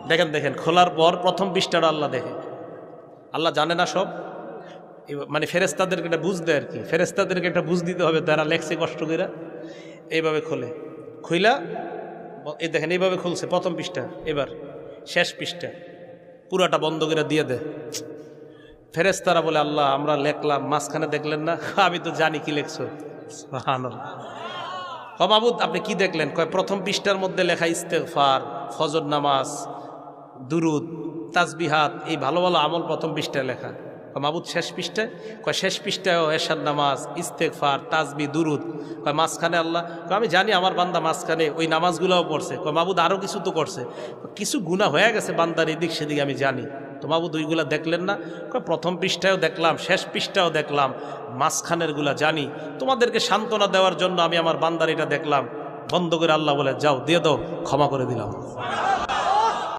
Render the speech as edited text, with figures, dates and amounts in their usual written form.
দেখেন দেখেন, খোলার পর প্রথম পৃষ্ঠাটা আল্লাহ দেখে। আল্লাহ জানে না সব, মানে ফেরেস্তাদেরকে এটা বুঝ দেয় আর কি, ফেরেস্তাদেরকে একটা বুঝ দিতে হবে, তারা লেখছে কষ্ট করে। এইভাবে খোলে, খুইলা এই দেখেন এইভাবে খুলছে প্রথম পৃষ্ঠা, এবার শেষ পৃষ্ঠা পুরাটা বন্ধ করে দিয়ে দেয়। ফেরেস্তারা বলে, আল্লাহ আমরা লেখলাম, মাঝখানে দেখলেন না? আমি তো জানি কি লেখছো। সুবহানাল্লাহ। মাবুদ আপনি কি দেখলেন? কয় প্রথম পৃষ্ঠার মধ্যে লেখা ইস্তেগফার, ফজর নামাজ, দুরুদ, তাসবিহাত, এই ভালো ভালো আমল প্রথম পৃষ্ঠায় লেখা। মাবুদ শেষ পৃষ্ঠায়? কয় শেষ পৃষ্ঠায়ও এরশাদ নামাজ, ইস্তেগফার, তাসবি, দুরুদ। কয় মাঝখানে আল্লাহ? আমি জানি আমার বান্দা মাঝখানে ওই নামাজগুলোও পড়ছে। কয় মাবুদ আরও কিছু তো করছে, কিছু গুনাহ হয়ে গেছে বান্দার এদিক সেদিক আমি জানি। তো মাবুদ ওইগুলা দেখলেন না? কয় প্রথম পৃষ্ঠায়ও দেখলাম, শেষ পৃষ্ঠাও দেখলাম, মাঝখানেরগুলা জানি। তোমাদেরকে সান্ত্বনা দেওয়ার জন্য আমি আমার বান্দার এটা দেখলাম। বন্ধ করে আল্লাহ বলে, যাও দিয়ে দাও, ক্ষমা করে দিলাম।